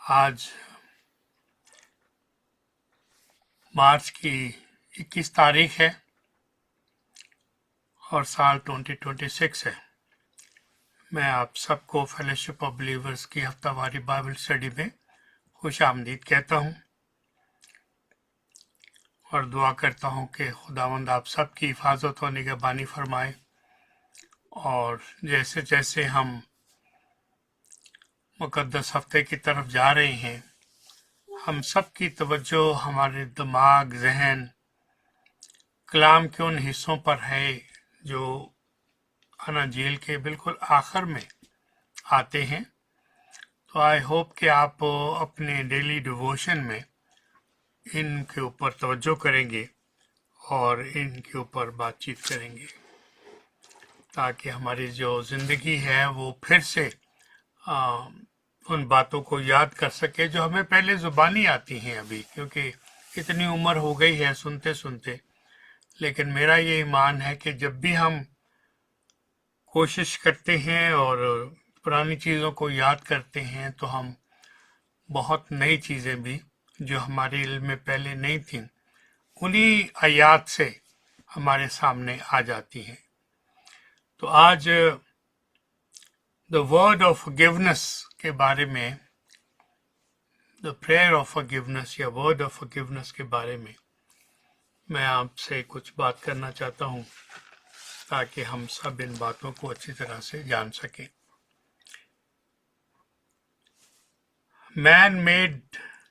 आज मार्च की 21 तारीख है और साल 2026 है। मैं आप सबको फेलोशिप ऑफ बिलीवर्स की हफ्तावारी बाइबल स्टडी में खुश आमदीद कहता हूँ और दुआ करता हूँ कि खुदावंद आप सबकी हिफाजत और निगहबानी फरमाए। और जैसे जैसे हम मुकद्दस हफ्ते की तरफ जा रहे हैं, हम सब की तवज्जो हमारे दिमाग, जहन, कलाम के उन हिस्सों पर है जो अनाजील के बिल्कुल आखिर में आते हैं। तो आई होप कि आप अपने डेली डिवोशन में इनके ऊपर तवज्जो करेंगे और इनके ऊपर बातचीत करेंगे, ताकि हमारी जो ज़िंदगी है वो फिर से उन बातों को याद कर सके जो हमें पहले ज़ुबानी आती हैं अभी, क्योंकि इतनी उम्र हो गई है सुनते सुनते। लेकिन मेरा ये ईमान है कि जब भी हम कोशिश करते हैं और पुरानी चीज़ों को याद करते हैं तो हम बहुत नई चीज़ें भी जो हमारे इल्म में पहले नहीं थीं उन्हीं आयात से हमारे सामने आ जाती हैं। तो आज द वर्ड ऑफ फॉरगिवनेस के बारे में, द प्रेयर ऑफ फॉरगिवनेस या वर्ड ऑफ फॉरगिवनेस के बारे में मैं आपसे कुछ बात करना चाहता हूँ, ताकि हम सब इन बातों को अच्छी तरह से जान सकें।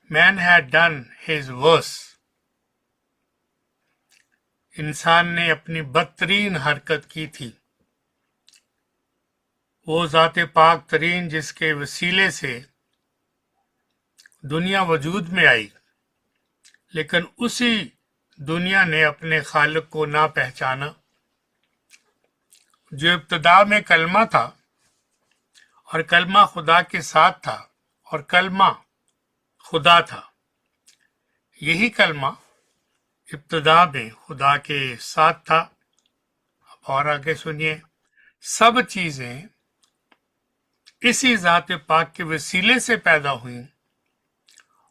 Man had done his worst. इंसान ने अपनी बदतरीन हरकत की थी। वो ज़ाते पाक तरीन जिसके वसीले से दुनिया वजूद में आई, लेकिन उसी दुनिया ने अपने खालिक को ना पहचाना। जो इब्तिदा में कलमा था और कलमा खुदा के साथ था और कलमा खुदा था, यही कलमा इब्तिदा में खुदा के साथ था। अब और आगे सुनिए, सब चीजें इसी ज़ात पाक के वसीले से पैदा हुई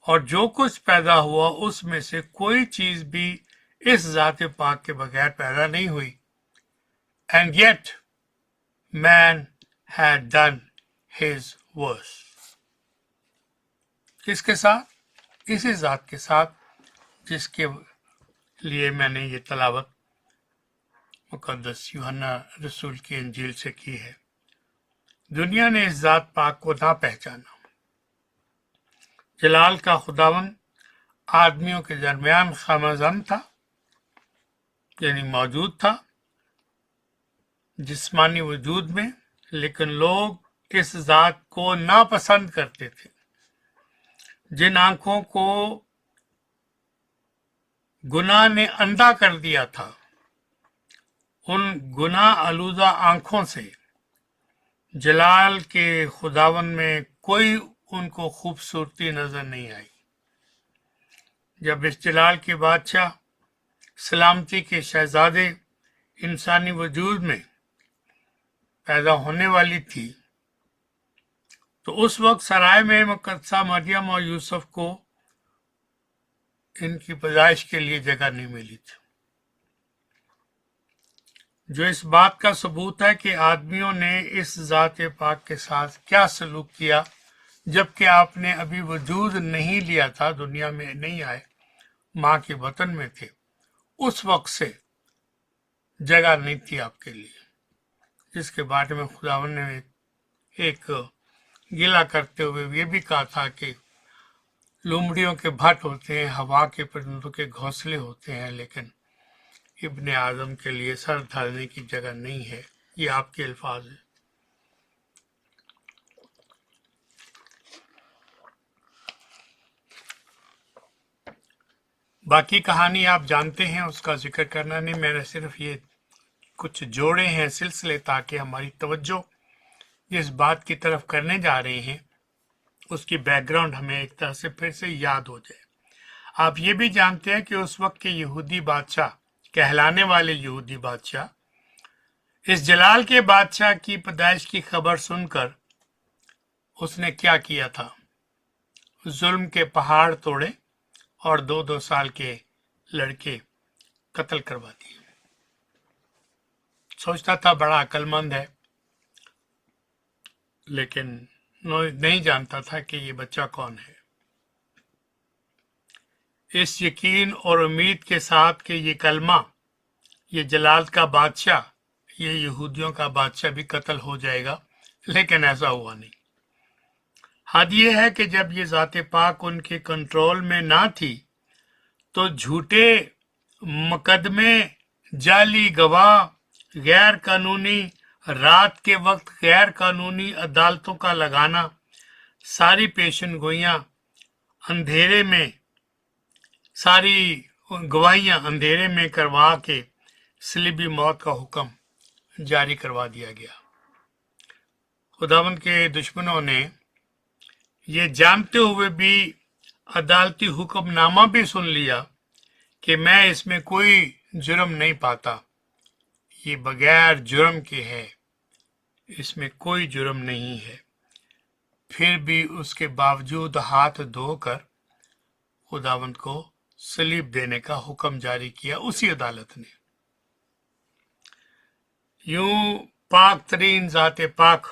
और जो कुछ पैदा हुआ उसमें से कोई चीज भी इस ज़ात पाक के बगैर पैदा नहीं हुई। And yet man had done his worst. किसके साथ? इसी ज़ात के साथ जिसके लिए मैंने ये तलावत मुकद्दस यूहन्ना रसूल की इंजील से की है। दुनिया ने इस ज़ात पाक को ना पहचाना। जलाल का खुदावन आदमियों के दरमियान खामज़न था, यानी मौजूद था जिस्मानी वजूद में, लेकिन लोग इस ज़ात को नापसंद करते थे। जिन आंखों को गुनाह ने अंधा कर दिया था, उन गुनाह आलूदा आंखों से जलाल के खुदावन में कोई उनको खूबसूरती नजर नहीं आई। जब इस जलाल के बादशाह सलामती के शहजादे इंसानी वजूद में पैदा होने वाली थी, तो उस वक्त सराय में मुकद्दसा मरियम और यूसुफ को इनकी पैदाइश के लिए जगह नहीं मिली थी, जो इस बात का सबूत है कि आदमियों ने इस ज़ात पाक के साथ क्या सलूक किया। जबकि आपने अभी वजूद नहीं लिया था, दुनिया में नहीं आए, माँ के वतन में थे, उस वक्त से जगह नहीं थी आपके लिए, जिसके बारे में खुदावन ने एक गिला करते हुए ये भी कहा था कि लोमड़ियों के भट्ट होते हैं, हवा के परिंदों के घोंसले होते हैं, लेकिन इब्ने आदम के लिए सर ढालने की जगह नहीं है। ये आपके अल्फाज है। बाकी कहानी आप जानते हैं, उसका जिक्र करना नहीं, मैंने सिर्फ ये कुछ जोड़े हैं सिलसिले, ताकि हमारी तवज्जो जिस बात की तरफ करने जा रहे हैं उसकी बैकग्राउंड हमें एक तरह से फिर से याद हो जाए। आप ये भी जानते हैं कि उस वक्त के यहूदी बादशाह, कहलाने वाले यहूदी बादशाह, इस जलाल के बादशाह की पैदाइश की खबर सुनकर उसने क्या किया था? जुल्म के पहाड़ तोड़े और 2-2 साल के लड़के कत्ल करवा दिए। सोचता था बड़ा अक्लमंद है, लेकिन नहीं जानता था कि ये बच्चा कौन है। इस यकीन और उम्मीद के साथ कि ये कलमा, ये जलाल का बादशाह, ये यहूदियों का बादशाह भी कत्ल हो जाएगा, लेकिन ऐसा हुआ नहीं। हद ये है कि जब ये ज़ाते पाक उनके कंट्रोल में ना थी तो झूठे मुकदमे, जाली गवाह, गैर कानूनी, रात के वक्त गैर कानूनी अदालतों का लगाना, सारी पेशन गोइयां अंधेरे में, सारी गवाहियां अंधेरे में करवा के सलीबी मौत का हुक्म जारी करवा दिया गया। खुदावंद के दुश्मनों ने ये जानते हुए भी अदालती हुक्मनामा भी सुन लिया कि मैं इसमें कोई जुर्म नहीं पाता, ये बगैर जुर्म के है, इसमें कोई जुर्म नहीं है, फिर भी उसके बावजूद हाथ धोकर खुदावंद को सलीब देने का हुक्म जारी किया उसी अदालत ने। यूं पाक तरीन ज़ाते पाक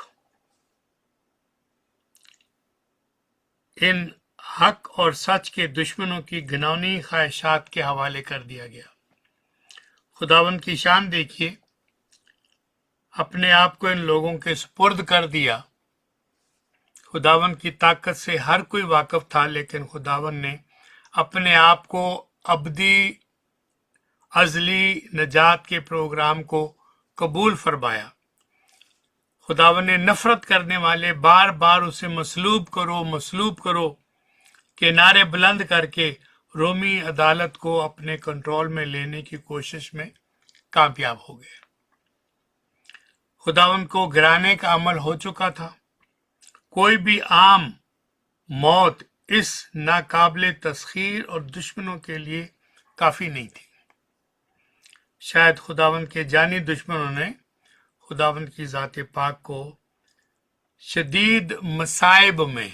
इन हक और सच के दुश्मनों की घिनौनी ख्वाहिशात के हवाले कर दिया गया। खुदावंद की शान देखिए, अपने आप को इन लोगों के सुपुर्द कर दिया। खुदावंद की ताकत से हर कोई वाकिफ था, लेकिन खुदावंद ने अपने आप को अबदी अजली नजात के प्रोग्राम को कबूल फरमाया। खुदावंद ने नफरत करने वाले बार बार उसे मसलूब करो के नारे बुलंद करके रोमी अदालत को अपने कंट्रोल में लेने की कोशिश में कामयाब हो गए। खुदावंद को गिराने का अमल हो चुका था। कोई भी आम मौत इस नाकाबिले तस्खीर और दुश्मनों के लिए काफी नहीं थी। शायद खुदावंद के जानी दुश्मनों ने खुदावंद की ज़ाते पाक को शदीद मसाइब में,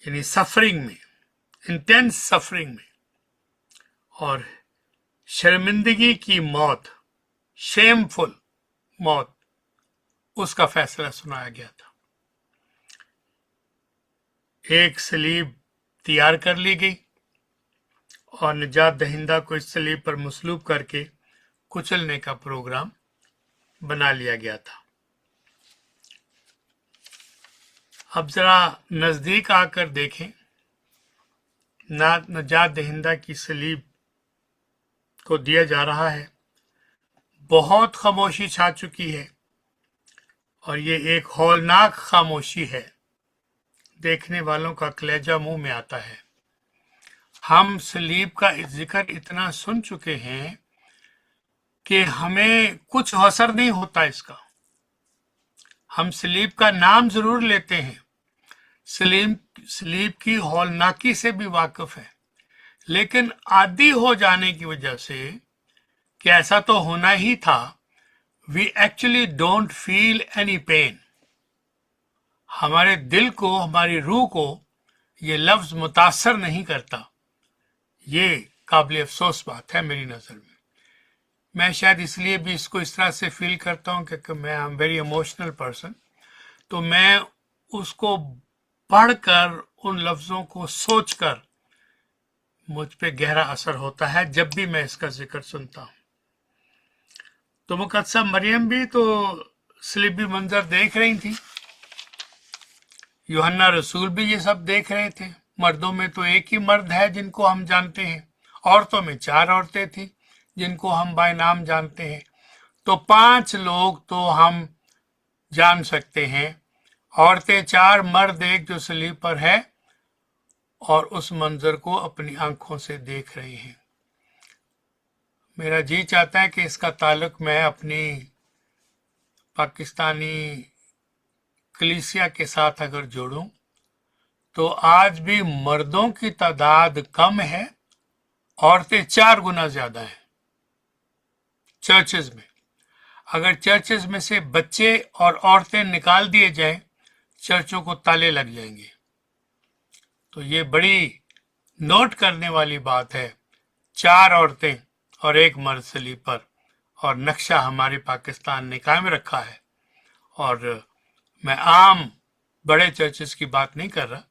यानी सफरिंग में, इंटेंस सफरिंग में और शर्मिंदगी की मौत, शेमफुल मौत, उसका फैसला सुनाया गया था। एक सलीब तैयार कर ली गई और निजात दहिंदा को इस सलीब पर मसलूब करके कुचलने का प्रोग्राम बना लिया गया था। अब जरा नजदीक आकर देखें, निजात दहिंदा की सलीब को दिया जा रहा है। बहुत खामोशी छा चुकी है और ये एक हौलनाक खामोशी है, देखने वालों का कलेजा मुंह में आता है। हम सलीब का जिक्र इतना सुन चुके हैं कि हमें कुछ असर नहीं होता इसका। हम सलीब का नाम जरूर लेते हैं, सलीब की हौलनाकी से भी वाकिफ है, लेकिन आदी हो जाने की वजह से कि ऐसा तो होना ही था, we actually don't feel any pain. हमारे दिल को, हमारी रूह को ये लफ्ज मुतासर नहीं करता। ये काबिल अफसोस बात है मेरी नज़र में। मैं शायद इसलिए भी इसको इस तरह से फील करता हूँ क्योंकि मैं I am very emotional person, तो मैं उसको पढ़कर, उन लफ्ज़ों को सोचकर मुझ पे गहरा असर होता है जब भी मैं इसका जिक्र सुनता हूँ। तो मुकद्दसा मरियम भी तो सलीबी मंजर देख रही थी, यूहन्ना रसूल भी ये सब देख रहे थे। मर्दों में तो एक ही मर्द है जिनको हम जानते हैं, औरतों में 4 औरतें थी जिनको हम बाय नाम जानते हैं, तो 5 लोग तो हम जान सकते हैं। औरतें 4, मर्द 1 जो सलीब पर है और उस मंजर को अपनी आंखों से देख रहे हैं। मेरा जी चाहता है कि इसका ताल्लुक मैं अपनी पाकिस्तानी कलीसिया के साथ अगर जोड़ूं तो आज भी मर्दों की तादाद कम है, औरतें 4 गुना ज्यादा हैं चर्चेज में। अगर चर्चेज में से बच्चे और औरतें निकाल दिए जाएं, चर्चों को ताले लग जाएंगे। तो ये बड़ी नोट करने वाली बात है। 4 औरतें और 1 मर्द सलीब पर, और नक्शा हमारे पाकिस्तान ने कायम रखा है। और मैं आम बड़े चर्चेस की बात नहीं कर रहा,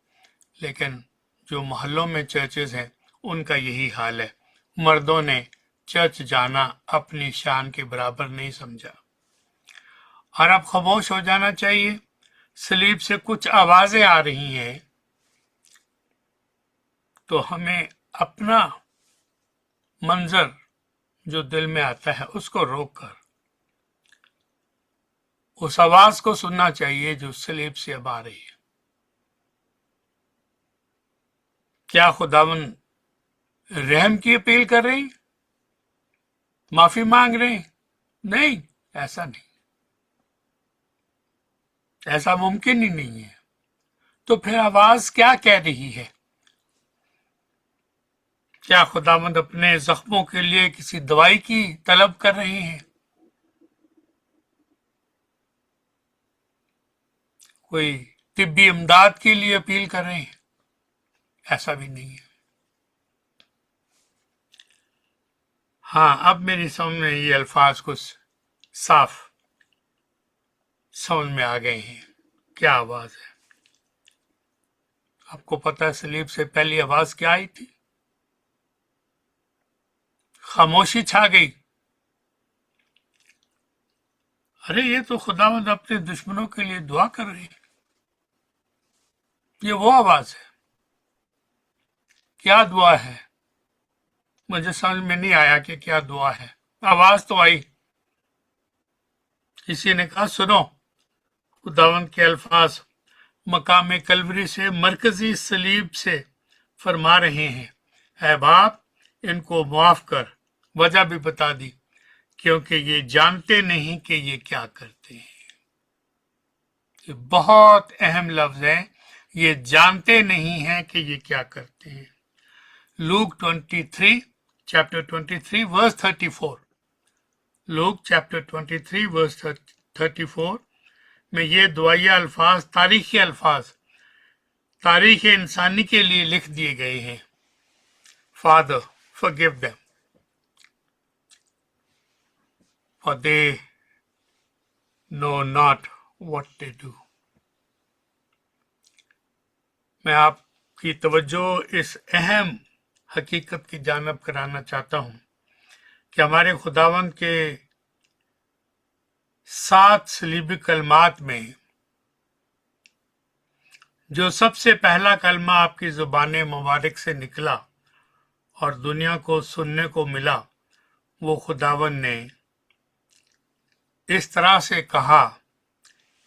लेकिन जो मोहल्लों में चर्चेस हैं उनका यही हाल है। मर्दों ने चर्च जाना अपनी शान के बराबर नहीं समझा। और अब खामोश हो जाना चाहिए। सलीब से कुछ आवाजें आ रही हैं, तो हमें अपना मंजर जो दिल में आता है उसको रोककर उस आवाज को सुनना चाहिए जो सलीब से अब आ रही है। क्या खुदावन रहम की अपील कर रहे हैं, माफी मांग रहे हैं? नहीं, ऐसा नहीं, ऐसा मुमकिन ही नहीं है। तो फिर आवाज क्या कह रही है? क्या खुदावंद अपने जख्मों के लिए किसी दवाई की तलब कर रहे हैं? कोई तिब्बी इमदाद के लिए अपील कर रहे हैं? ऐसा भी नहीं है। हाँ, अब मेरी समझ में ये अल्फाज कुछ साफ समझ में आ गए हैं। क्या आवाज है? आपको पता है सलीब से पहली आवाज क्या आई थी? खामोशी छा गई। अरे ये तो खुदावंद अपने दुश्मनों के लिए दुआ कर रहे हैं। ये वो आवाज है। क्या दुआ है? मुझे समझ में नहीं आया कि क्या दुआ है। आवाज तो आई। किसी ने कहा सुनो, खुदावंद के अल्फाज मकाम कलवरी से मरकजी सलीब से फरमा रहे हैं, ऐ बाप इनको माफ कर। वजह भी बता दी, क्योंकि ये जानते नहीं कि ये क्या करते हैं। ये बहुत अहम लफ्ज है, ये जानते नहीं हैं कि ये क्या करते हैं। Luke 23 chapter 23 verse 34, Luke chapter 23 verse 34 में ये दुआया अल्फाज, तारीखी अल्फाज, तारीख इंसानी के लिए लिख दिए गए हैं। Father forgive them for they know not what they do। मैं आपकी तवज्जो इस अहम हकीकत की जानब कराना चाहता हूं कि हमारे खुदावंद के 7 सलीबी कलमात में जो सबसे पहला कलमा आपकी जुबान मुबारक से निकला और दुनिया को सुनने को मिला, वो खुदावंद ने इस तरह से कहा,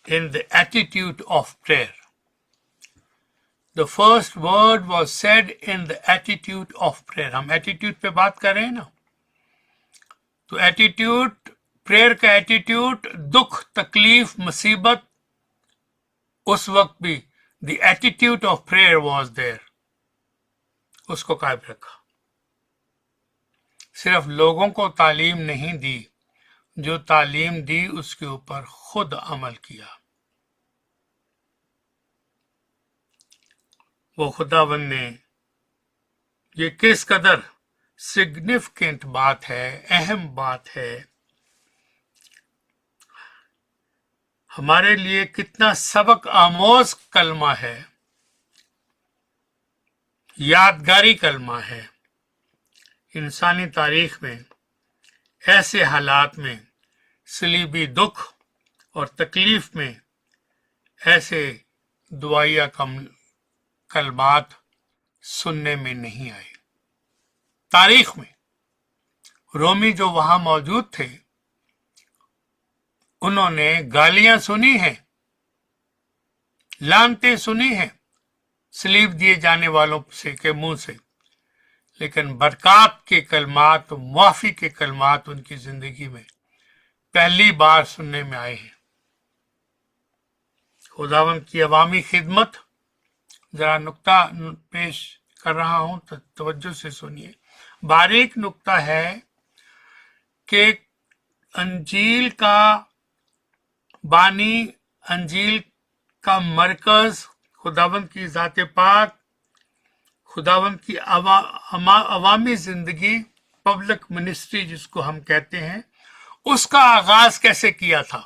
in the attitude of prayer। The first word was said in the attitude of prayer। हम एटीट्यूड पे बात कर रहे हैं ना, तो एटीट्यूड, प्रेयर का एटीट्यूड, दुख, तकलीफ, मुसीबत, उस वक्त भी the attitude of prayer was there, उसको कायम रखा। सिर्फ लोगों को तालीम नहीं दी, जो तालीम दी उसके ऊपर खुद अमल किया। वो खुदावंद ने, ये किस कदर सिग्निफिकेंट बात है, अहम बात है, हमारे लिए कितना सबक आमोज कलमा है, यादगारी कलमा है। इंसानी तारीख में ऐसे हालात में, सलीबी दुख और तकलीफ में ऐसे दुआया कलमात सुनने में नहीं आए। तारीख में रोमी जो वहां मौजूद थे, उन्होंने गालियां सुनी हैं, लानतें सुनी हैं सलीब दिए जाने वालों से के मुंह से, लेकिन बरकत के कलमात, मुआफी के कलमात उनकी जिंदगी में पहली बार सुनने में आए हैं। खुदावंद की अवामी खिदमत, जरा नुक्ता पेश कर रहा हूं तो तवज्जो से सुनिए। बारीक नुक्ता है कि अंजील का बानी, अंजील का मरकज खुदावंद की ज़ात पाक, खुदावंद की अवामी जिंदगी, पब्लिक मिनिस्ट्री जिसको हम कहते हैं, उसका आगाज कैसे किया था?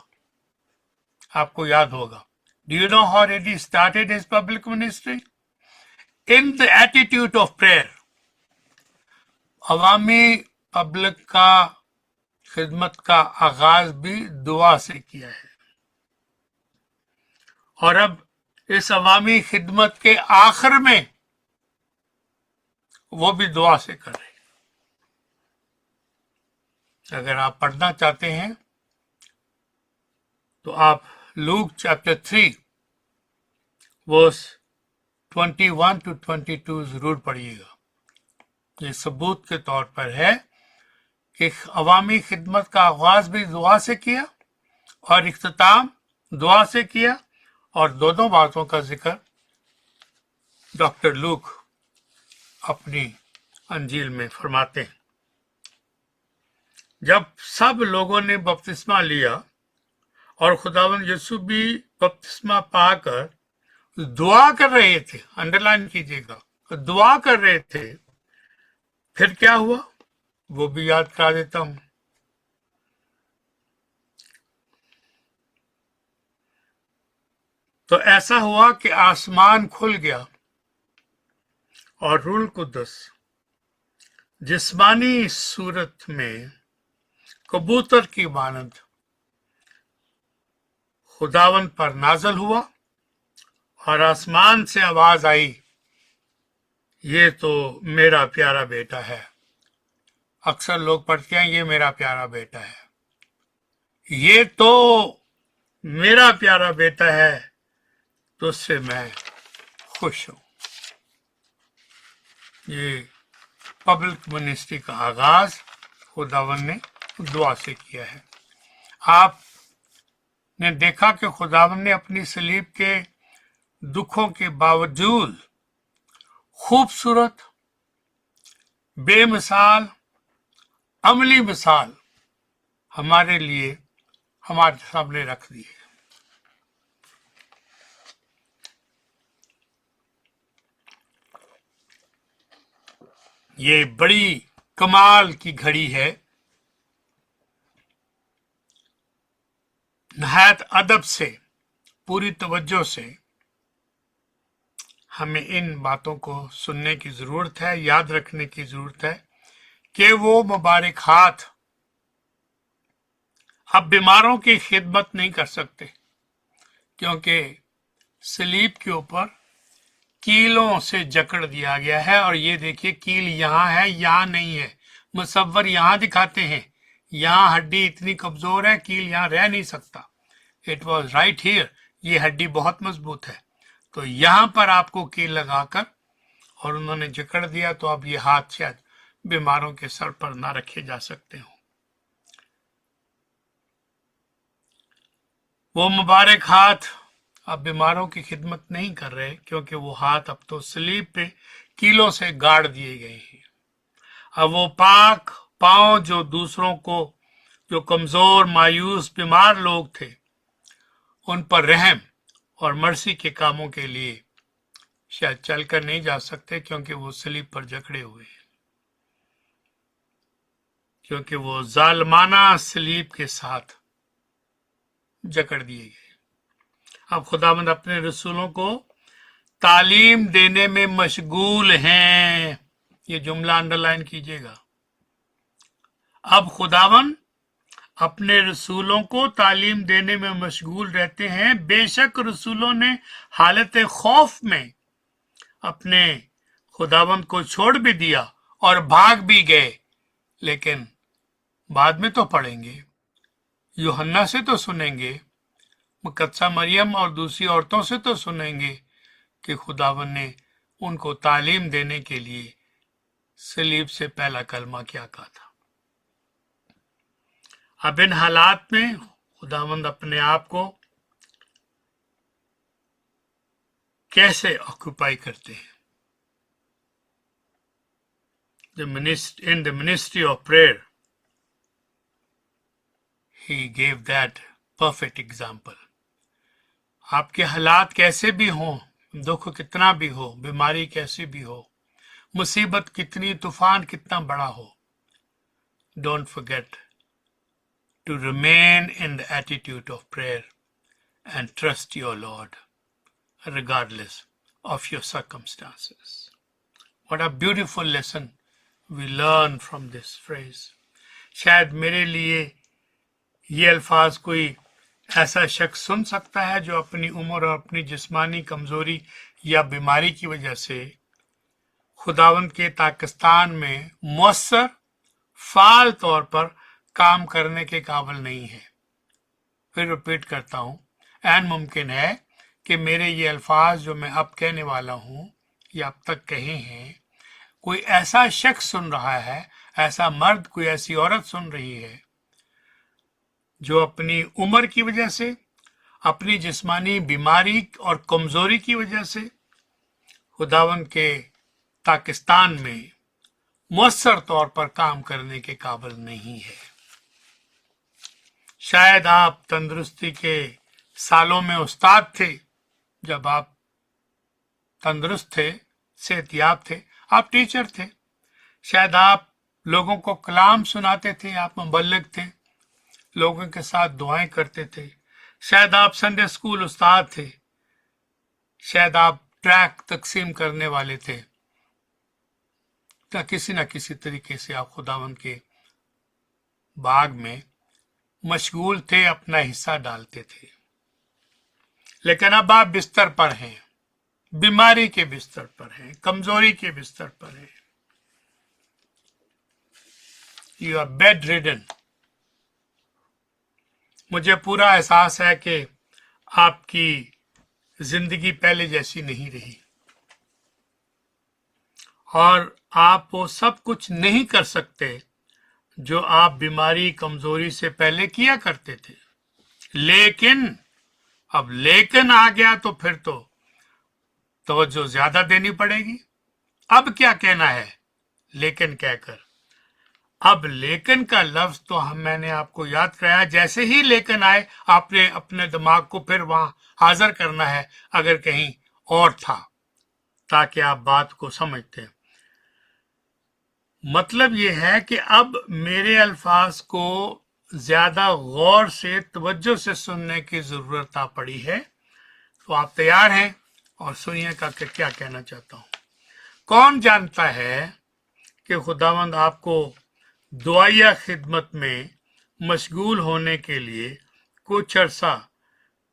आपको याद होगा. Do you know how he started his public ministry? In the attitude of prayer. Awami public का खिदमत का आगाज भी दुआ से किया है, और अब इस अवामी खिदमत के आखिर में वो भी दुआ से कर रहे हैं. अगर आप पढ़ना चाहते हैं तो आप लूक चैप्टर 3 वर्स 21 to 22 जरूर पढ़िएगा. ये सबूत के तौर पर है कि अवामी खिदमत का आगाज भी दुआ से किया और इख्तिताम दुआ से किया, और दोनों बातों का जिक्र डॉक्टर लूक अपनी अंजील में फरमाते हैं. जब सब लोगों ने बपतिस्मा लिया और खुदावंद यीशु भी बपतिस्मा पाकर दुआ कर रहे थे, अंडरलाइन कीजिएगा, दुआ कर रहे थे, फिर क्या हुआ वो भी याद करा देता हूं. तो ऐसा हुआ कि आसमान खुल गया और रूह कुद्दस जिस्मानी सूरत में कबूतर की मानद खुदावन पर नाजल हुआ, और आसमान से आवाज आई, ये तो मेरा प्यारा बेटा है. अक्सर लोग पढ़ते हैं ये मेरा प्यारा बेटा है, ये तो मेरा प्यारा बेटा है, तो उससे मैं खुश हूं. ये पब्लिक मिनिस्ट्री का आगाज खुदावन ने दुआ से किया है. आपने देखा कि खुदावन ने अपनी सलीब के दुखों के बावजूद खूबसूरत, बेमिसाल, अमली मिसाल हमारे लिए हमारे सामने रख दी है. ये बड़ी कमाल की घड़ी है. नहायत अदब से, पूरी तवज्जो से हमें इन बातों को सुनने की जरूरत है, याद रखने की जरूरत है कि वो मुबारक हाथ अब बीमारों की खिदमत नहीं कर सकते, क्योंकि सलीब के ऊपर कीलों से जकड़ दिया गया है. और ये देखिए, कील यहाँ है, यहाँ नहीं है. मुसव्वर यहाँ दिखाते हैं, यहाँ हड्डी इतनी कमजोर है, कील यहाँ रह नहीं सकता. इट वॉज राइट हियर, ये हड्डी बहुत मजबूत है, तो यहाँ पर आपको कील लगाकर और उन्होंने जकड़ दिया, तो अब ये हाथ शायद बीमारों के सर पर ना रखे जा सकते हो. वो मुबारक हाथ अब बीमारों की खिदमत नहीं कर रहे, क्योंकि वो हाथ अब तो सलीब पे कीलों से गाड़ दिए गए हैं. अब वो पाक पांव जो दूसरों को, जो कमजोर, मायूस, बीमार लोग थे, उन पर रहम और मर्सी के कामों के लिए शायद चलकर नहीं जा सकते, क्योंकि वो सलीब पर जकड़े हुए हैं, क्योंकि वो जालमाना सलीब के साथ जकड़ दिए गए. अब खुदावंद अपने रसूलों को तालीम देने में मशगूल हैं. ये जुमला अंडरलाइन कीजिएगा. अब खुदावंद अपने रसूलों को तालीम देने में मशगूल रहते हैं. बेशक रसूलों ने हालत खौफ में अपने खुदावंद को छोड़ भी दिया और भाग भी गए, लेकिन बाद में तो पढ़ेंगे, यूहन्ना से तो सुनेंगे, मुकद्दसा मरियम और दूसरी औरतों से तो सुनेंगे कि खुदावंद ने उनको तालीम देने के लिए सलीब से पहला कलमा क्या कहा था. अब इन हालात में खुदावंद अपने आप को कैसे ऑक्यूपाई करते हैं. In the ministry of prayer, he gave that perfect example. आपके हालात कैसे भी हों, दुख कितना भी हो, बीमारी कैसी भी हो, मुसीबत कितनी, तूफान कितना बड़ा हो, don't forget to remain in the attitude of prayer and trust your Lord regardless of your circumstances. What a beautiful lesson we learn from this phrase. शायद मेरे लिए ये अल्फाज कोई ऐसा शख्स सुन सकता है जो अपनी उम्र और अपनी जिस्मानी कमजोरी या बीमारी की वजह से खुदावंद के पाकिस्तान में मौसर फाल तौर पर काम करने के काबिल नहीं है। फिर रिपीट करता हूं, ऐन मुमकिन है कि मेरे ये अल्फाज जो मैं अब कहने वाला हूं या अब तक कहे हैं, कोई ऐसा शख्स सुन रहा है, ऐसा मर्द, कोई ऐसी औरत सुन रही है जो अपनी उम्र की वजह से, अपनी जिस्मानी बीमारी और कमजोरी की वजह से खुदावंद के पाकिस्तान में मौसर तौर पर काम करने के काबिल नहीं है। शायद आप तंदुरुस्ती के सालों में उस्ताद थे, जब आप तंदुरुस्त थे, सेहतयाब थे, आप टीचर थे। शायद आप लोगों को कलाम सुनाते थे, आप मुबल्लिग थे, लोगों के साथ दुआएं करते थे। शायद आप संडे स्कूल उस्ताद थे, शायद आप ट्रैक तकसीम करने वाले थे, किसी न किसी तरीके से आप खुदावंद के बाग में मशगूल थे, अपना हिस्सा डालते थे। लेकिन अब आप बिस्तर पर हैं, बीमारी के बिस्तर पर हैं, कमजोरी के बिस्तर पर हैं, यू आर बेड रिडन। मुझे पूरा एहसास है कि आपकी जिंदगी पहले जैसी नहीं रही और आप वो सब कुछ नहीं कर सकते जो आप बीमारी कमजोरी से पहले किया करते थे। लेकिन अब लेकिन आ गया तो फिर तो तवज्जो ज्यादा देनी पड़ेगी। अब क्या कहना है लेकिन कहकर? अब लेकिन का लफ्ज तो मैंने आपको याद कराया, जैसे ही लेकिन आए आपने अपने दिमाग को फिर वहां हाजिर करना है अगर कहीं और था, ताकि आप बात को समझते। मतलब ये है कि अब मेरे अल्फाज को ज्यादा गौर से, तवज्जो से सुनने की जरूरत आ पड़ी है। तो आप तैयार हैं और सुनिएगा कि क्या कहना चाहता हूं। कौन जानता है कि खुदावंद आपको दुआया खिदमत में मशगूल होने के लिए कुछ अरसा,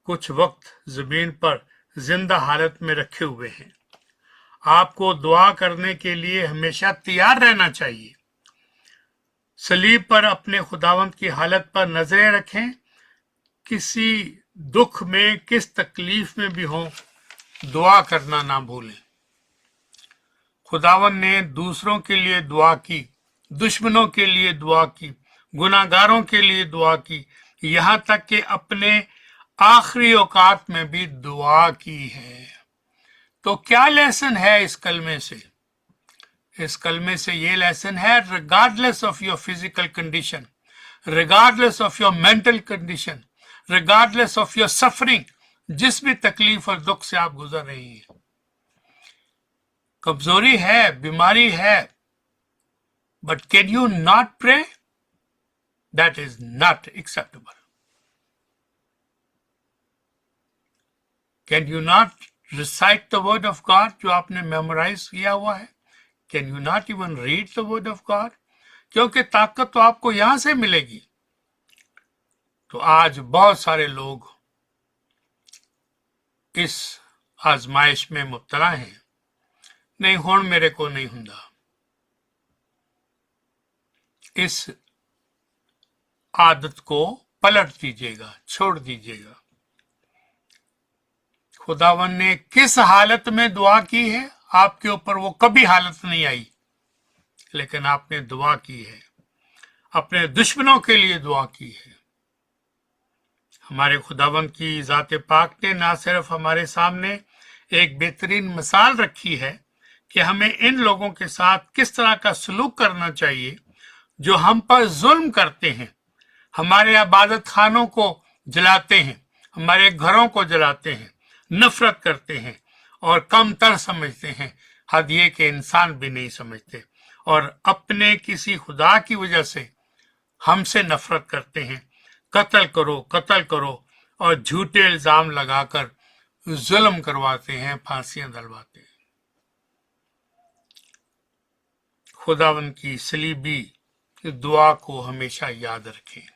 कुछ वक्त जमीन पर जिंदा हालत में रखे हुए हैं। आपको दुआ करने के लिए हमेशा तैयार रहना चाहिए। सलीब पर अपने खुदावंद की हालत पर नजरें रखें। किसी दुख में, किस तकलीफ में भी हो, दुआ करना ना भूलें। खुदावंद ने दूसरों के लिए दुआ की, दुश्मनों के लिए दुआ की, गुनाहगारों के लिए दुआ की, यहां तक कि अपने आखिरी औकात में भी दुआ की है। तो क्या लेसन है इस कलमे से? इस कलमे से ये लेसन है, regardless of your physical condition, regardless of your mental condition, regardless of your suffering, जिस भी तकलीफ और दुख से आप गुजर रही हैं, कमजोरी है, बीमारी है, but can you not pray? That is not acceptable. Can you not recite the word of God जो आपने मेमोराइज किया हुआ है? Can you not even read the word of God? क्योंकि ताकत तो आपको यहां से मिलेगी। तो आज बहुत सारे लोग इस आजमाइश में मुब्तला हैं, नहीं हुण मेरे को नहीं हुंदा। इस आदत को पलट दीजिएगा, छोड़ दीजिएगा। खुदावन ने किस हालत में दुआ की है आपके ऊपर, वो कभी हालत नहीं आई, लेकिन आपने दुआ की है, अपने दुश्मनों के लिए दुआ की है। हमारे खुदावन की जात पाक ने ना सिर्फ हमारे सामने एक बेहतरीन मिसाल रखी है कि हमें इन लोगों के साथ किस तरह का सलूक करना चाहिए जो हम पर जुल्म करते हैं, हमारे इबादत खानों को जलाते हैं, हमारे घरों को जलाते हैं, नफरत करते हैं और कमतर समझते हैं, हद ये कि इंसान भी नहीं समझते, और अपने किसी खुदा की वजह से हमसे नफरत करते हैं। कत्ल करो, कत्ल करो, और झूठे इल्जाम लगाकर जुल्म करवाते हैं, फांसियां दिलवाते हैं। खुदावन की सलीबी दुआ को हमेशा याद रखें।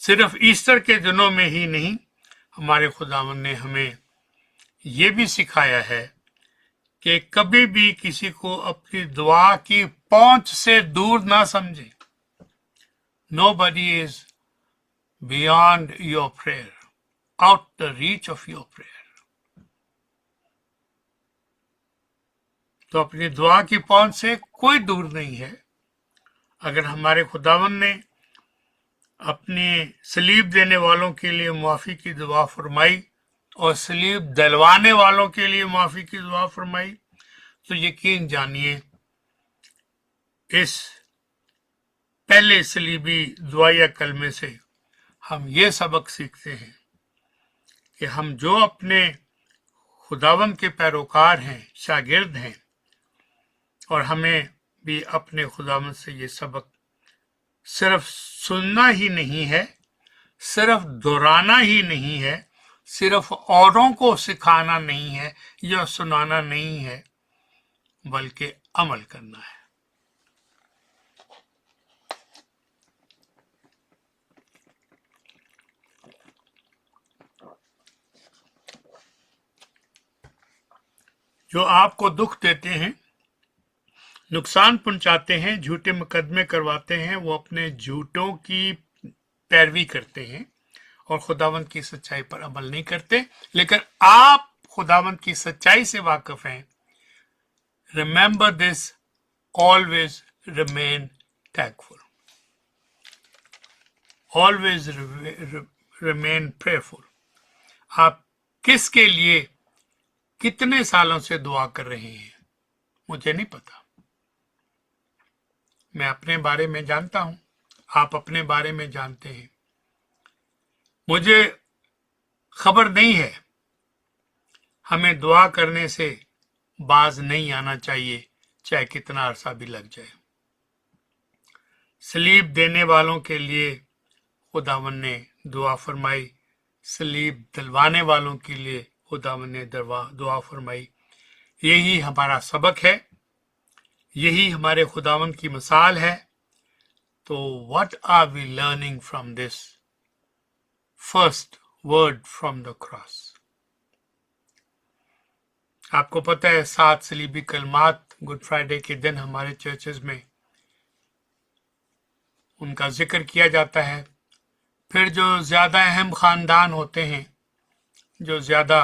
सिर्फ ईस्टर के दिनों में ही नहीं, हमारे खुदावन ने हमें ये भी सिखाया है कि कभी भी किसी को अपनी दुआ की पहुंच से दूर ना समझे। Nobody is beyond your prayer, out the reach of your prayer. तो अपनी दुआ की पहुंच से कोई दूर नहीं है। अगर हमारे खुदावन ने अपनी सलीब देने वालों के लिए मुआफी की दुआ फरमाई और सलीब दिलवाने वालों के लिए मुआफी की दुआ फरमाई, तो यकीन जानिए इस पहले सलीबी दुआ या कलमे से हम ये सबक सीखते हैं कि हम जो अपने खुदावन के पैरोकार हैं, शागिर्द हैं, और हमें भी अपने खुदावन से ये सबक सिर्फ सुनना ही नहीं है, सिर्फ दोहराना ही नहीं है, सिर्फ औरों को सिखाना नहीं है या सुनाना नहीं है, बल्कि अमल करना है। जो आपको दुख देते हैं, नुकसान पहुंचाते हैं, झूठे मुकदमे करवाते हैं, वो अपने झूठों की पैरवी करते हैं और खुदावंत की सच्चाई पर अमल नहीं करते। लेकिन आप खुदावंत की सच्चाई से वाकिफ हैं। Remember this, always remain thankful, always remain prayerful. आप किसके लिए कितने सालों से दुआ कर रहे हैं मुझे नहीं पता। मैं अपने बारे में जानता हूं, आप अपने बारे में जानते हैं। मुझे खबर नहीं है, हमें दुआ करने से बाज नहीं आना चाहिए, चाहे कितना अरसा भी लग जाए। सलीब देने वालों के लिए खुदावन ने दुआ फरमाई, सलीब दिलवाने वालों के लिए खुदावन ने दुआ फरमाई। यही हमारा सबक है, यही हमारे खुदावन की मिसाल है। तो what are we learning from this first word from the cross? आपको पता है 7 सलीबी कलमात गुड फ्राइडे के दिन हमारे चर्चेज में उनका जिक्र किया जाता है। फिर जो ज्यादा अहम खानदान होते हैं, जो ज्यादा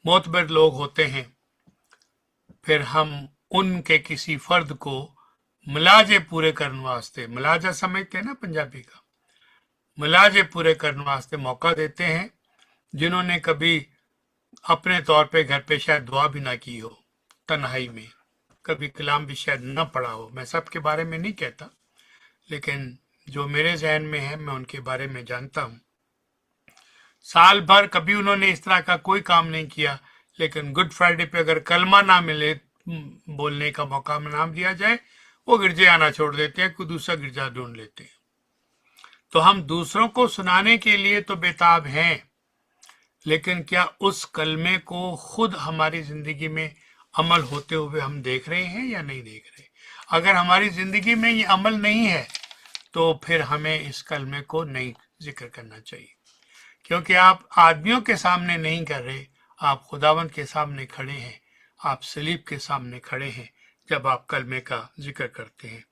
मोतबर लोग होते हैं, फिर हम उनके किसी फर्द को मुलाजे पूरे करने वास्ते, मुलाजा समझते हैं ना पंजाबी का, मुलाजे पूरे करने वास्ते मौका देते हैं, जिन्होंने कभी अपने तौर पे घर पे शायद दुआ भी ना की हो, तन्हाई में कभी कलाम भी शायद ना पढ़ा हो। मैं सबके बारे में नहीं कहता, लेकिन जो मेरे जहन में है मैं उनके बारे में जानता हूँ। साल भर कभी उन्होंने इस तरह का कोई काम नहीं किया, लेकिन गुड फ्राइडे पे अगर कलमा ना मिले, बोलने का मौका नाम दिया जाए, वो गिरजे आना छोड़ देते हैं, कोई दूसरा गिरजा ढूंढ लेते हैं। तो हम दूसरों को सुनाने के लिए तो बेताब हैं, लेकिन क्या उस कलमे को खुद हमारी जिंदगी में अमल होते हुए हम देख रहे हैं या नहीं देख रहे? अगर हमारी जिंदगी में ये अमल नहीं है तो फिर हमें इस कलमे को नहीं जिक्र करना चाहिए, क्योंकि आप आदमियों के सामने नहीं कर रहे, आप खुदावंत के सामने खड़े हैं, आप सलीब के सामने खड़े हैं जब आप कलमे का जिक्र करते हैं।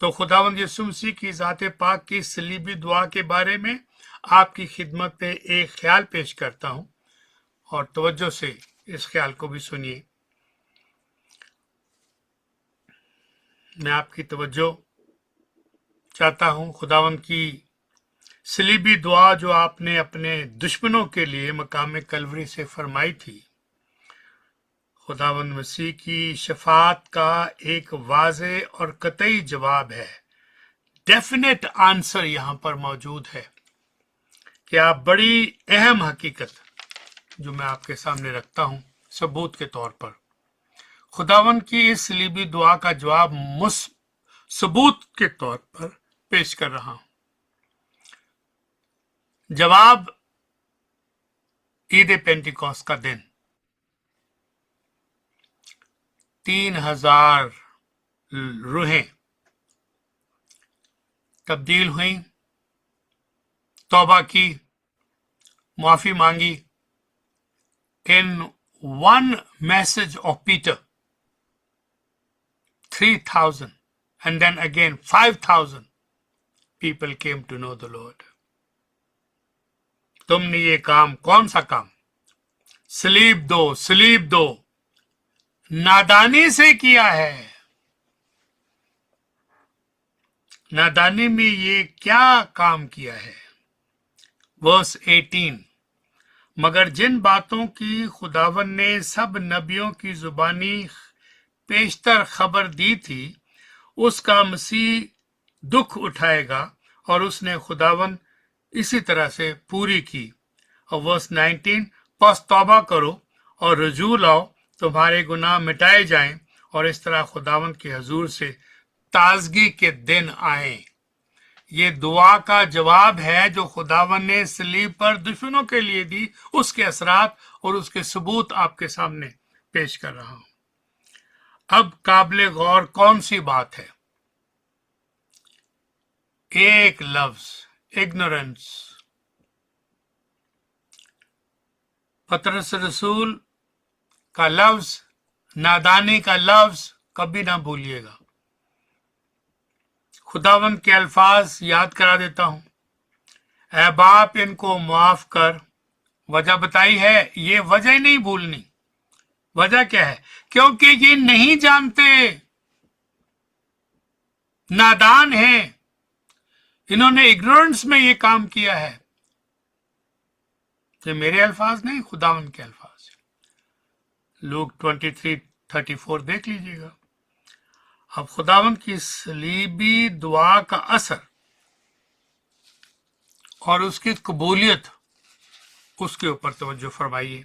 तो खुदावंत यीशु मसीह की ज़ाते पाक की सलीबी दुआ के बारे में आपकी खिदमत में एक ख्याल पेश करता हूं, और तवज्जो से इस ख्याल को भी सुनिए। मैं आपकी तवज्जो चाहता हूं खुदावंत की सलीबी दुआ जो आपने अपने दुश्मनों के लिए मकाम कलवरी से फरमाई थी। खुदावंद मसीह की शफात का एक वाज़े और कतई जवाब है, डेफिनेट आंसर यहां पर मौजूद है क्या बड़ी अहम हकीकत जो मैं आपके सामने रखता हूं सबूत के तौर पर, खुदावन की इस सलीबी दुआ का जवाब सबूत के तौर पर पेश कर रहा हूं। जवाब ईद पेंटिकॉस्ट का दिन 3000 रूहें तब्दील हुई, तौबा की, माफी मांगी। In one message of Peter 3000 and then again 5000 people came to know the Lord. तुमने ये काम, कौन सा काम? सलीब दो नादानी से किया है। नादानी में ये क्या काम किया है? वर्स 18, मगर जिन बातों की खुदावन ने सब नबियों की जुबानी पेशतर खबर दी थी उसका मसीह दुख उठाएगा और उसने खुदावन इसी तरह से पूरी की। और वर्स 19, बस तौबा करो और रजू लाओ, तुम्हारे गुनाह मिटाए जाएं और इस तरह खुदावन के हजूर से ताजगी के दिन आए। ये दुआ का जवाब है जो खुदावन ने सलीब पर दुश्मनों के लिए दी, उसके असरात और उसके सबूत आपके सामने पेश कर रहा हूं। अब काबिल गौर कौन सी बात है? एक लफ्ज, इग्नोरेंस। पतरस रसूल का लफ्ज, नादानी का लफ्ज कभी ना भूलिएगा। खुदावन के अल्फाज याद करा देता हूं, ऐ बाप इनको माफ कर। वजह बताई है, ये वजह नहीं भूलनी। वजह क्या है? क्योंकि ये नहीं जानते, नादान हैं, इन्होंने इग्नोरेंस में ये काम किया है। तो मेरे अल्फाज नहीं, खुदावन के अल्फाज। लूक 23:34 देख लीजिएगा। अब खुदावन की सलीबी दुआ का असर और उसकी कबूलियत, उसके ऊपर तवज्जो फरमाइए।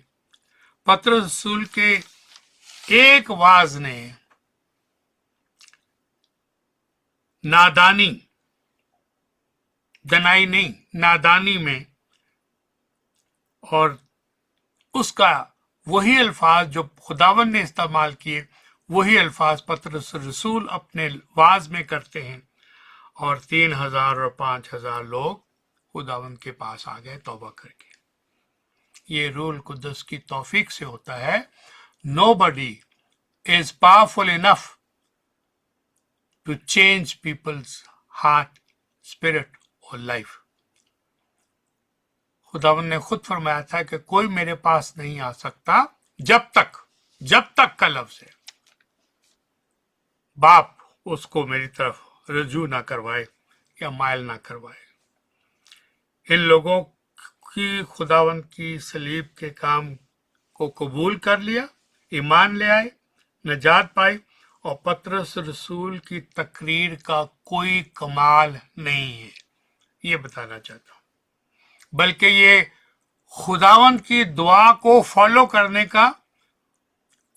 पतरस रसूल के एक वाज ने नादानी, दनाई नहीं, नादानी में, और उसका वही अल्फाज जो खुदावन ने इस्तेमाल किए, वही अल्फाज पतरस रसूल अपने वाज में करते हैं। और 3000 और 5000 लोग खुदावन के पास आ गए तौबा करके। ये रूल कुद्दस की तौफीक से होता है। Nobody is powerful enough to change people's heart, spirit or life. खुदावन ने खुद फरमाया था कि कोई मेरे पास नहीं आ सकता जब तक का लफ्ज है, बाप उसको मेरी तरफ रजू ना करवाए या माइल ना करवाए। इन लोगों की खुदावन की सलीब के काम को कबूल कर लिया, ईमान ले आए, नजात पाई, और पतरस रसूल की तकरीर का कोई कमाल नहीं है, ये बताना चाहता हूं। बल्कि ये खुदावन की दुआ को फॉलो करने का,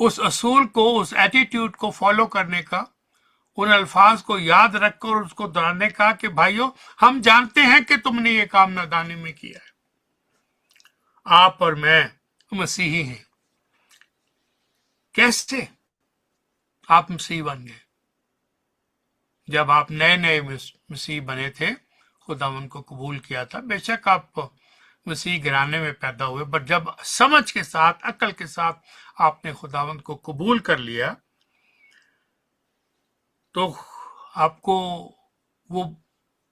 उस असूल को, उस एटीट्यूड को फॉलो करने का, उन अल्फाज को याद रखकर उसको दोहराने का कि भाइयों हम जानते हैं कि तुमने ये काम नादानी में किया है। आप और मैं मसीही हैं। कैसे आप मसीह बन गए? जब आप नए नए मसीह बने थे, खुदावन को कबूल किया था। बेशक आप मसीह घराने में पैदा हुए, बट जब समझ के साथ, अक्ल के साथ आपने खुदावन को कबूल कर लिया, तो आपको वो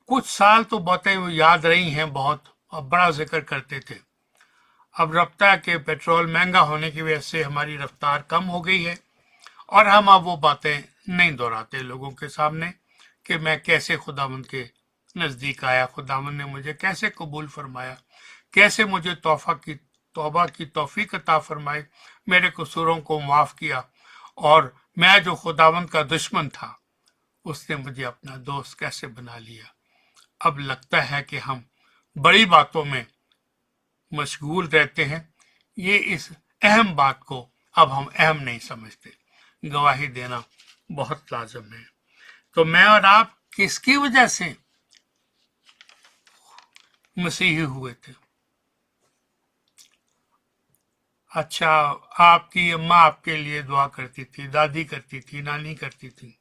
कुछ साल तो बातें याद रही हैं बहुत, और बड़ा जिक्र करते थे। अब रफ्तार के पेट्रोल महंगा होने की वजह से हमारी रफ्तार कम हो गई है, और हम अब वो बातें नहीं दोहराते लोगों के सामने कि मैं कैसे खुदावंद के नजदीक आया, खुदावंद ने मुझे कैसे कबूल फरमाया, कैसे मुझे तौबा की तौफीक अता फरमाई, मेरे कसूरों को माफ किया, और मैं जो खुदावंद का दुश्मन था उसने मुझे अपना दोस्त कैसे बना लिया। अब लगता है कि हम बड़ी बातों में मशगूल रहते हैं, ये इस अहम बात को अब हम अहम नहीं समझते। गवाही देना बहुत लाजम है। तो मैं और आप किसकी वजह से मसीही हुए थे? अच्छा, आपकी अम्मा आपके लिए दुआ करती थी, दादी करती थी, नानी करती थी,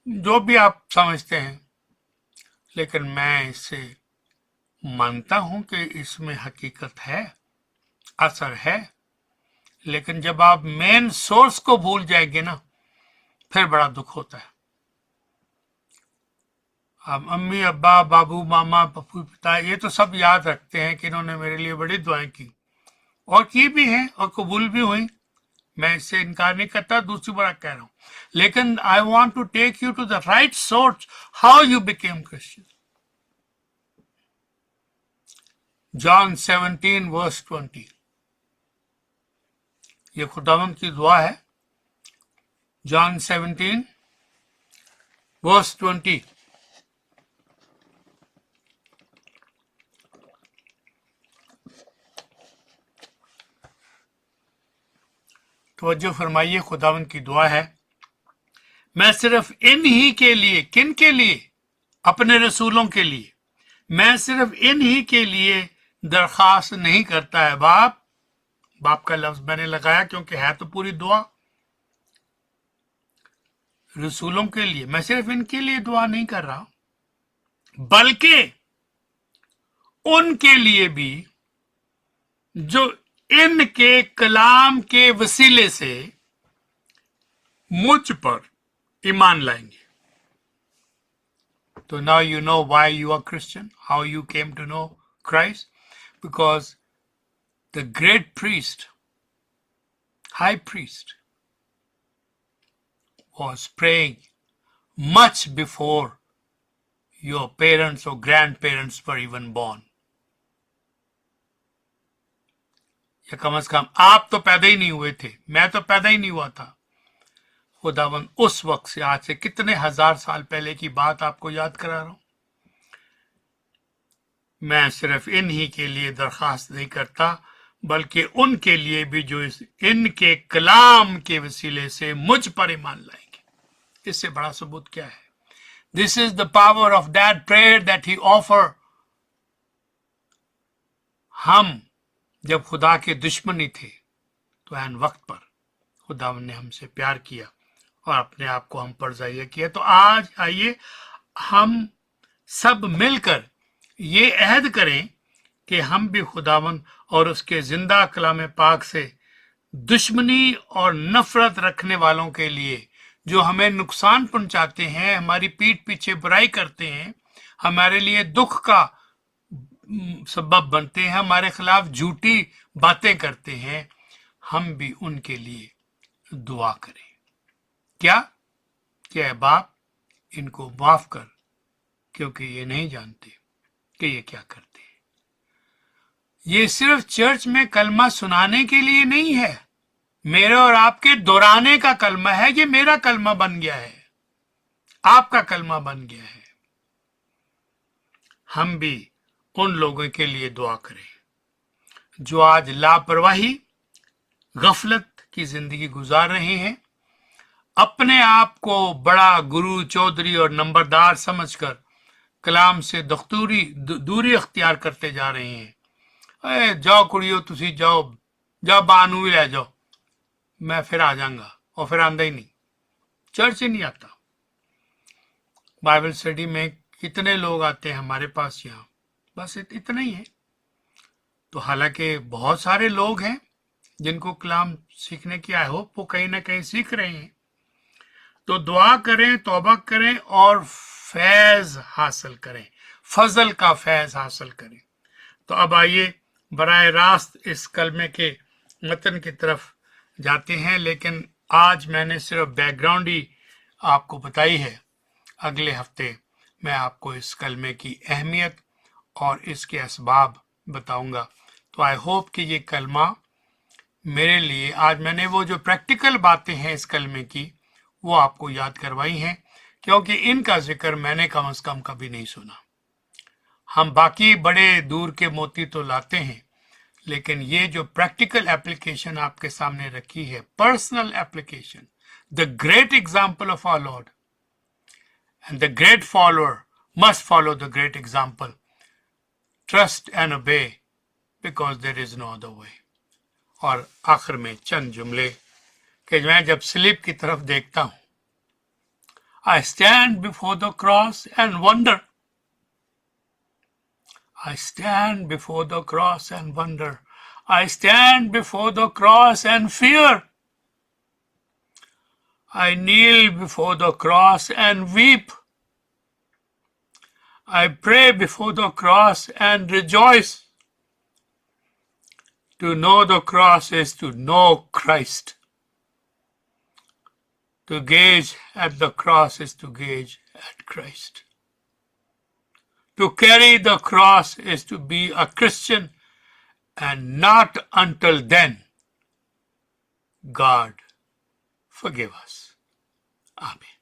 जो भी आप समझते हैं, लेकिन मैं इससे मानता हूं कि इसमें हकीकत है, असर है। लेकिन जब आप मेन सोर्स को भूल जाएंगे ना, फिर बड़ा दुख होता है। अब अम्मी, अब्बा, बाबू, मामा, पप्पू, पिता, ये तो सब याद रखते हैं कि इन्होंने मेरे लिए बड़ी दुआएं की, और की भी हैं और कबूल भी हुई। मैं इससे इनकार नहीं करता, दूसरी बार कह रहा हूं। लेकिन I want to take you to the right source, how you became Christian. John 17 verse 20, ये खुदावंद की दुआ है। जॉन 17 वर्स 20, तवज्जो फरमाइए, खुदावंद की दुआ है। मैं सिर्फ इन ही के लिए, किन के लिए? अपने रसूलों के लिए। मैं सिर्फ इन ही के लिए दरखास्त नहीं करता है बाप, बाप का लफ्ज मैंने लगाया क्योंकि है तो पूरी दुआ, रसूलों के लिए। मैं सिर्फ इनके लिए दुआ नहीं कर रहा, बल्कि उनके लिए भी जो इनके कलाम के वसीले से मुझ पर ईमान लाएंगे। तो now you know why you are Christian, how you came to know Christ, because the great priest, high priest, was praying much before your parents or grandparents were even born. या कम से कम आप तो पैदा ही नहीं हुए थे, मैं तो पैदा ही नहीं हुआ था। खुदावन उस वक्त से, आज से कितने हजार साल पहले की बात आपको याद करा रहा हूं। मैं सिर्फ इन ही के लिए दरखास्त नहीं करता, बल्कि उनके लिए भी जो इनके कलाम के वसीले से मुझ पर ईमान लाएंगे। इससे बड़ा सबूत क्या है? This is the power of that prayer that he offer. हम जब खुदा के दुश्मनी थे, तो ऐन वक्त पर खुदा ने हमसे प्यार किया और अपने आप को हम पर जाहिर किया। तो आज आइए हम सब मिलकर ये अहद करें कि हम भी खुदावन और उसके जिंदा कलाम पाक से दुश्मनी और नफरत रखने वालों के लिए, जो हमें नुकसान पहुंचाते हैं, हमारी पीठ पीछे बुराई करते हैं, हमारे लिए दुख का सबब बनते हैं, हमारे खिलाफ झूठी बातें करते हैं, हम भी उनके लिए दुआ करें। क्या बाप इनको माफ कर, क्योंकि ये नहीं जानते कि ये क्या करते हैं। ये सिर्फ चर्च में कलमा सुनाने के लिए नहीं है, मेरे और आपके दोहराने का कलमा है। ये मेरा कलमा बन गया है, आपका कलमा बन गया है। हम भी उन लोगों के लिए दुआ करें जो आज लापरवाही, गफलत की जिंदगी गुजार रहे हैं, अपने आप को बड़ा गुरु, चौधरी और नंबरदार समझकर कलाम से दूरी अख्तियार करते जा रहे हैं। अरे जाओ कुड़ियो, तुसी जाओ, जाओ बानू भी ले जाओ, मैं फिर आ जाऊंगा, और फिर आंदा ही नहीं, चर्च ही नहीं आता। बाइबल स्टडी में कितने लोग आते हैं हमारे पास यहाँ, बस इतना ही है। तो हालांकि बहुत सारे लोग हैं जिनको कलाम सीखने की आई होप वो कहीं ना कहीं सीख रहे हैं। तो दुआ करें, तौबा करें और फैज हासिल करें, फजल का फैज हासिल करें। तो अब आइए बराह रास्त इस कलमे के मतन की तरफ जाते हैं। लेकिन आज मैंने सिर्फ बैकग्राउंड ही आपको बताई है, अगले हफ्ते मैं आपको इस कलमे की अहमियत और इसके असबाब बताऊंगा। तो आई होप कि ये कलमा मेरे लिए, आज मैंने वो जो प्रैक्टिकल बातें हैं इस कलमे की वो आपको याद करवाई हैं, क्योंकि इनका जिक्र मैंने कम से कम कभी नहीं सुना। हम बाकी बड़े दूर के मोती तो लाते हैं, लेकिन ये जो प्रैक्टिकल एप्लीकेशन आपके सामने रखी है, personal application, the great example of our Lord, and the great follower must follow the great example. Trust and obey because there is no other way. और आखिर में चंद जुमले कि मैं जब स्लीप की तरफ देखता हूं, I stand before the cross and wonder. I stand before the cross and wonder. I stand before the cross and fear. I kneel before the cross and weep. I pray before the cross and rejoice. To know the cross is to know Christ. To gaze at the cross is to gaze at Christ. To carry the cross is to be a Christian, and not until then. God, forgive us. Amen.